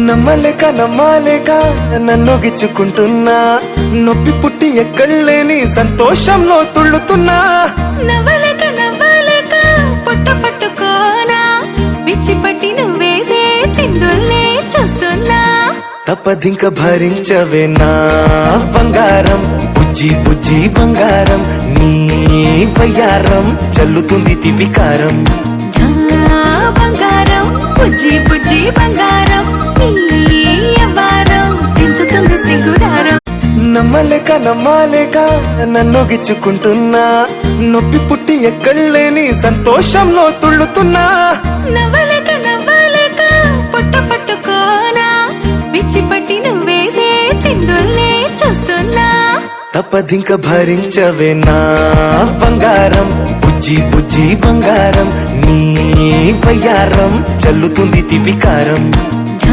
నమ్మలేక నమ్మాలేక నన్ను గిచ్చుకుంటున్నా, నొప్పి పుట్టి ఎక్కడలేని సంతోషంలో తుళ్ళుతున్నా. నవ్వలేక నవ్వలేక పుట్ట పట్టుకోనా, పిచ్చి పట్టి నువ్వేసే చిందుల్నే చూస్తున్నా. తప్పదింక భరించవే నా బంగారం, బుజ్జి బుజ్జి బంగారం, నీ వయ్యారం చల్లుతుంది తిపికారం. బంగారం బుజ్జి బుజ్జి బంగారం, నీ అవ్వారం పెంచుతుంది సిగ్గుదారం. నమ్మలేక నమ్మాలేక నన్ను గిచ్చుకుంటున్నా, నొప్పి పుట్టి ఎక్కడలేని సంతోషంలో తుళ్ళుతున్నా. నవ్వలేక నవ్వలేక పుట్ట పట్టుకోనా, పిచ్చి పట్టి నువ్వేసే చిందుల్నే చూస్తున్నా. తప్పదింక భరించవే నా బంగారం, బుజ్జి బుజ్జి బంగారం, నీ వయ్యారం చల్లుతుంది తిపికారం.